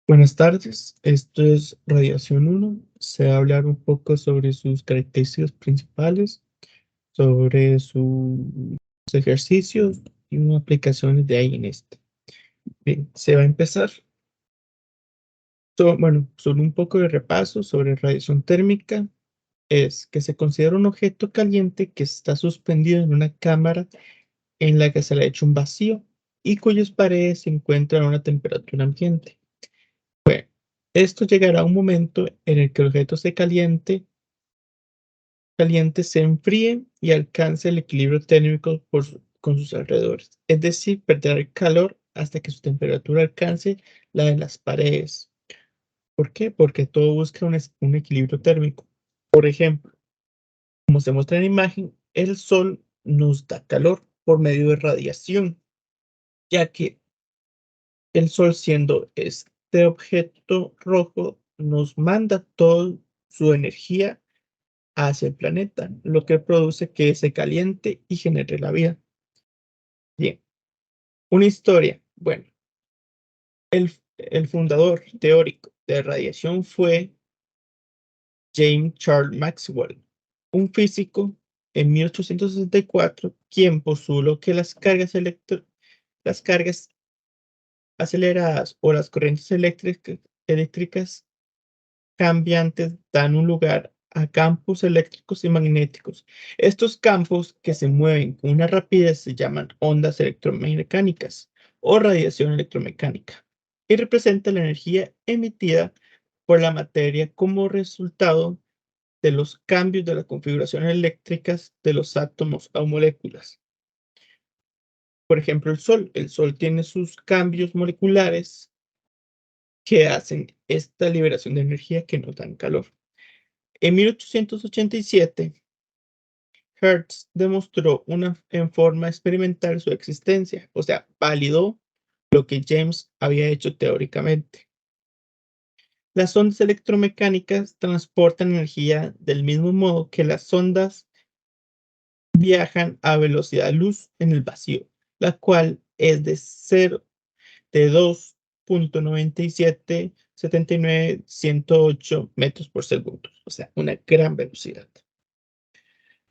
Buenas tardes, esto es Radiación 1. Se va a hablar un poco sobre sus características principales, sobre sus ejercicios y unas aplicaciones de ahí en este. Bien, se va a empezar. Solo un poco de repaso sobre radiación térmica. Es que se considera un objeto caliente que está suspendido en una cámara en la que se le ha hecho un vacío y cuyas paredes se encuentran a una temperatura ambiente. Esto llegará a un momento en el que el objeto caliente se enfríe y alcance el equilibrio térmico con sus alrededores. Es decir, perderá el calor hasta que su temperatura alcance la de las paredes. ¿Por qué? Porque todo busca un equilibrio térmico. Por ejemplo, como se muestra en la imagen, el Sol nos da calor por medio de radiación, ya que el Sol, siendo este objeto rojo, nos manda toda su energía hacia el planeta, lo que produce que se caliente y genere la vida. Bien, una historia. Bueno, el fundador teórico de radiación fue James Charles Maxwell, un físico en 1864, quien postuló que las cargas aceleradas o las corrientes eléctricas cambiantes dan un lugar a campos eléctricos y magnéticos. Estos campos que se mueven con una rapidez se llaman ondas electromecánicas o radiación electromecánica y representa la energía emitida por la materia como resultado de los cambios de las configuraciones eléctricas de los átomos o moléculas. Por ejemplo, el Sol. El Sol tiene sus cambios moleculares que hacen esta liberación de energía que nos dan calor. En 1887, Hertz demostró en forma experimental su existencia, o sea, validó lo que James había hecho teóricamente. Las ondas electromecánicas transportan energía del mismo modo que las ondas viajan a velocidad luz en el vacío, la cual es de 2.9779108 metros por segundo, o sea, una gran velocidad.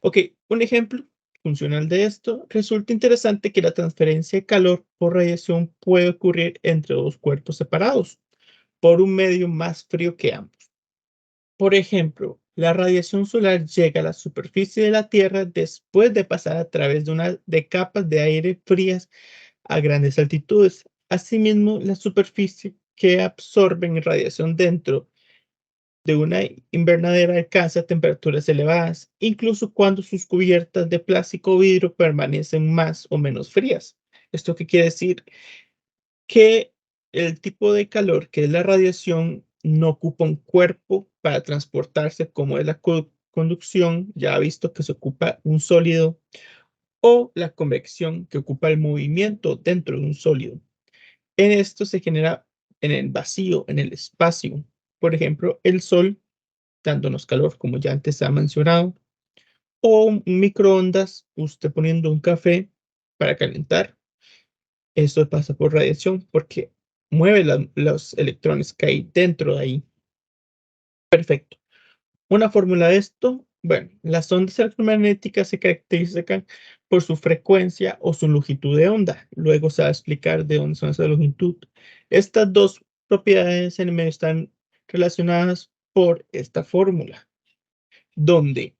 Ok, un ejemplo funcional de esto. Resulta interesante que la transferencia de calor por radiación puede ocurrir entre dos cuerpos separados por un medio más frío que ambos. Por ejemplo, la radiación solar llega a la superficie de la Tierra después de pasar a través de capas de aire frías a grandes altitudes. Asimismo, la superficie que absorben radiación dentro de una invernadera alcanza temperaturas elevadas, incluso cuando sus cubiertas de plástico o vidrio permanecen más o menos frías. ¿Esto qué quiere decir? Que el tipo de calor que es la radiación no ocupa un cuerpo para transportarse como es la conducción, ya ha visto que se ocupa un sólido, o la convección que ocupa el movimiento dentro de un sólido. En esto se genera en el vacío, en el espacio. Por ejemplo, el Sol dándonos calor, como ya antes se ha mencionado, o un microondas, usted poniendo un café para calentar. Esto pasa por radiación porque mueve los electrones que hay dentro de ahí. Perfecto. Una fórmula de esto, bueno, las ondas electromagnéticas se caracterizan por su frecuencia o su longitud de onda. Luego se va a explicar de dónde son esa longitud. Estas dos propiedades en el medio están relacionadas por esta fórmula, donde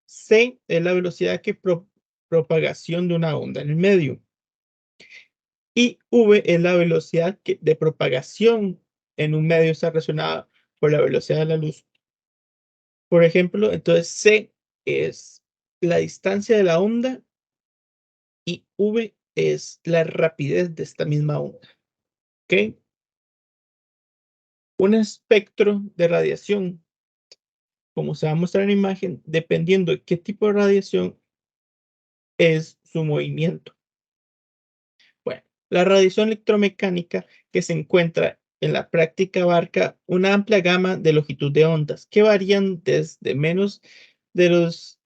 c es la velocidad que propagación de una onda en el medio y v es la velocidad de propagación en un medio está relacionada por la velocidad de la luz. Por ejemplo, entonces c es la distancia de la onda y v es la rapidez de esta misma onda. ¿Ok? Un espectro de radiación, como se va a mostrar en la imagen, dependiendo de qué tipo de radiación es su movimiento. Bueno, la radiación electromecánica que se encuentra en la práctica abarca una amplia gama de longitud de ondas que varían desde menos de los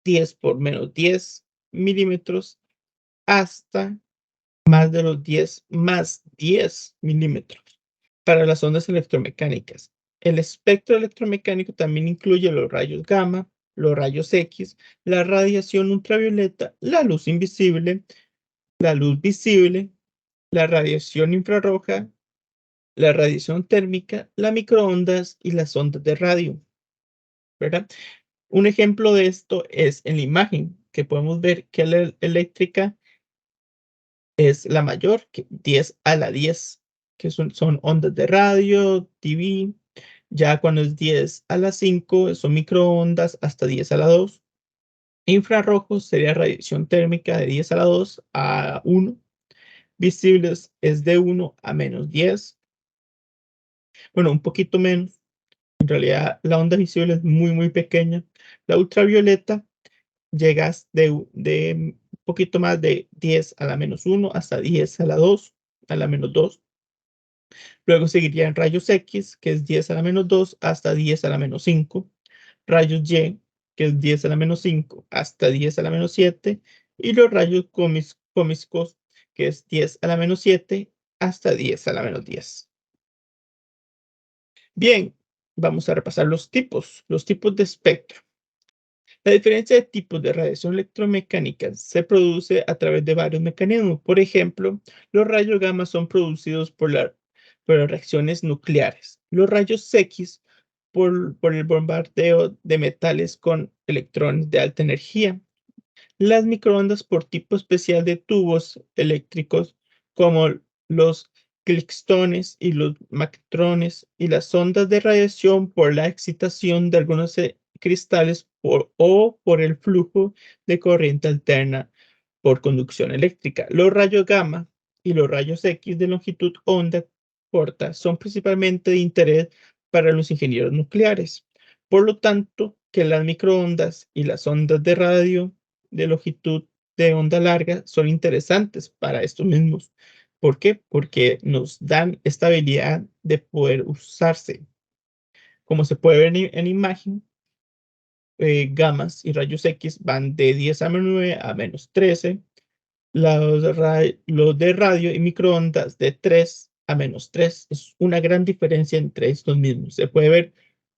10 por menos 10 milímetros hasta más de los 10 más 10 milímetros. para las ondas electromecánicas. El espectro electromecánico también incluye los rayos gamma, los rayos X, la radiación ultravioleta, la luz invisible, la luz visible, la radiación infrarroja, la radiación térmica, las microondas y las ondas de radio, ¿verdad? Un ejemplo de esto es en la imagen, que podemos ver que la eléctrica es la mayor, que 10 a la 10, que son ondas de radio, TV. Ya cuando es 10 a la 5, son microondas hasta 10 a la 2. Infrarrojos sería radiación térmica de 10 a la 2 a 1. Visibles es de 1 a menos 10. Bueno, un poquito menos. En realidad, la onda visible es muy, muy pequeña. La ultravioleta llegas de un poquito más de 10 a la menos 1 hasta 10 a la 2, a la menos 2. Luego seguirían rayos X, que es 10 a la menos 2 hasta 10 a la menos 5. Rayos Y, que es 10 a la menos 5 hasta 10 a la menos 7. Y los rayos cósmicos, que es 10 a la menos 7 hasta 10 a la menos 10. Bien, vamos a repasar los tipos de espectro. La diferencia de tipos de radiación electromecánica se produce a través de varios mecanismos. Por ejemplo, los rayos gamma son producidos por las reacciones nucleares. Los rayos X por el bombardeo de metales con electrones de alta energía. Las microondas por tipo especial de tubos eléctricos como los clickstones y los macrones, y las ondas de radiación por la excitación de algunos cristales o por el flujo de corriente alterna por conducción eléctrica. Los rayos gamma y los rayos X de longitud onda corta son principalmente de interés para los ingenieros nucleares. Por lo tanto, que las microondas y las ondas de radio de longitud de onda larga son interesantes para estos mismos. ¿Por qué? Porque nos dan esta habilidad de poder usarse. Como se puede ver en imagen, gamas y rayos X van de 10 a menos 9 a menos 13. Los de radio y microondas de 3 a menos 3. Es una gran diferencia entre estos mismos. Se puede ver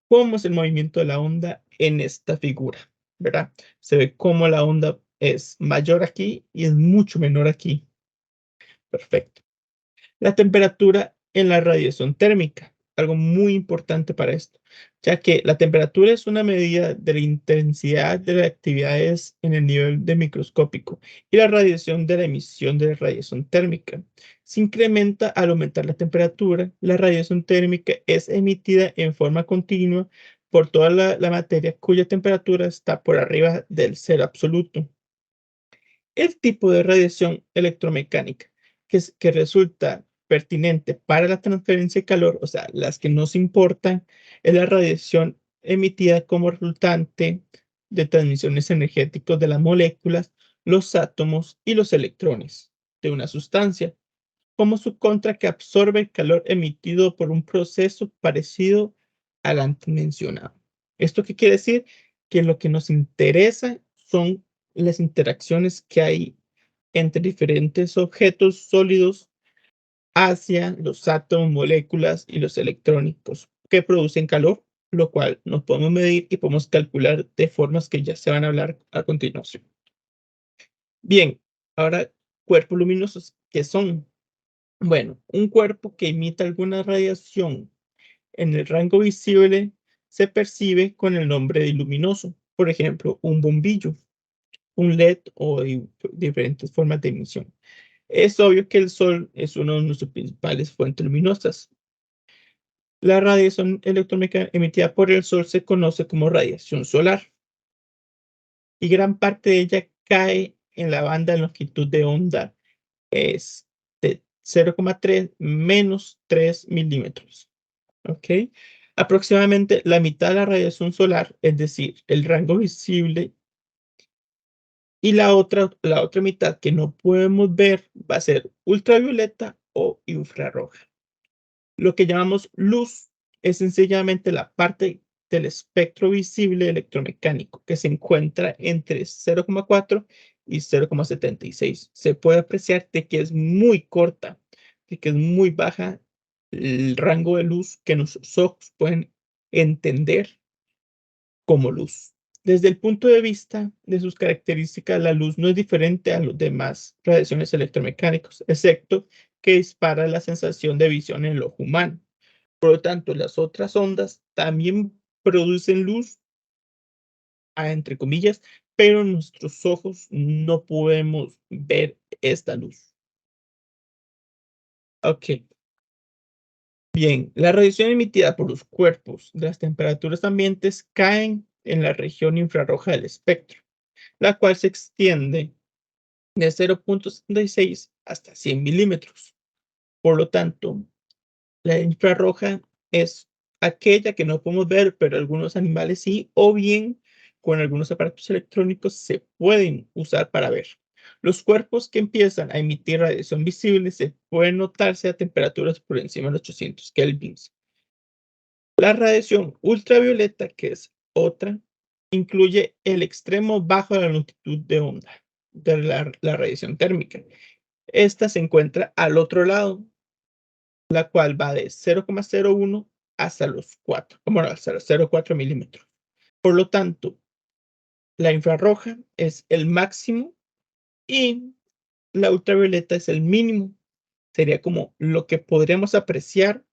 cómo es el movimiento de la onda en esta figura, ¿verdad? Se ve cómo la onda es mayor aquí y es mucho menor aquí. Perfecto. La temperatura en la radiación térmica, algo muy importante para esto, ya que la temperatura es una medida de la intensidad de las actividades en el nivel de microscópico y la radiación de la emisión de la radiación térmica. Se incrementa al aumentar la temperatura. La radiación térmica es emitida en forma continua por toda la materia cuya temperatura está por arriba del cero absoluto. El tipo de radiación electromecánica que resulta pertinente para la transferencia de calor, o sea, las que nos importan, es la radiación emitida como resultante de transmisiones energéticas de las moléculas, los átomos y los electrones de una sustancia, como su contra que absorbe el calor emitido por un proceso parecido al antes mencionado. ¿Esto qué quiere decir? Que lo que nos interesa son las interacciones que hay entre diferentes objetos sólidos hacia los átomos, moléculas y los electrónicos que producen calor, lo cual nos podemos medir y podemos calcular de formas que ya se van a hablar a continuación. Bien, ahora cuerpos luminosos, ¿qué son? Bueno, un cuerpo que emite alguna radiación en el rango visible se percibe con el nombre de luminoso. Por ejemplo, un bombillo, un LED o diferentes formas de emisión. Es obvio que el Sol es una de nuestras principales fuentes luminosas. La radiación electrónica emitida por el Sol se conoce como radiación solar y gran parte de ella cae en la banda de longitud de onda es de 0,3 menos 3 milímetros. ¿Ok? Aproximadamente la mitad de la radiación solar, es decir, el rango visible, y la otra mitad que no podemos ver va a ser ultravioleta o infrarroja. Lo que llamamos luz es sencillamente la parte del espectro visible electromecánico que se encuentra entre 0,4 y 0,76. Se puede apreciar de que es muy corta, de que es muy baja el rango de luz que nuestros ojos pueden entender como luz. Desde el punto de vista de sus características, la luz no es diferente a los demás radiaciones electromecánicas, excepto que dispara la sensación de visión en el ojo humano. Por lo tanto, las otras ondas también producen luz, entre comillas, pero nuestros ojos no podemos ver esta luz. Ok, bien, la radiación emitida por los cuerpos de las temperaturas ambientes caen en la región infrarroja del espectro, la cual se extiende de 0,76 hasta 100 milímetros. Por lo tanto, la infrarroja es aquella que no podemos ver, pero algunos animales sí, o bien con algunos aparatos electrónicos se pueden usar para ver. Los cuerpos que empiezan a emitir radiación visible se pueden notarse a temperaturas por encima de 800 kelvins. La radiación ultravioleta, que es otra, incluye el extremo bajo de la longitud de onda de la radiación térmica. Esta se encuentra al otro lado, la cual va de 0,01 hasta los 4, bueno, hasta los 0,4 milímetros. Por lo tanto, la infrarroja es el máximo y la ultravioleta es el mínimo. Sería como lo que podríamos apreciar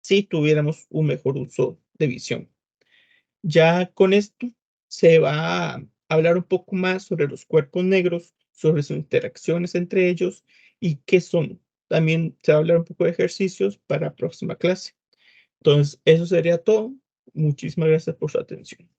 si tuviéramos un mejor uso de visión. Ya con esto se va a hablar un poco más sobre los cuerpos negros, sobre sus interacciones entre ellos y qué son. También se va a hablar un poco de ejercicios para la próxima clase. Entonces, eso sería todo. Muchísimas gracias por su atención.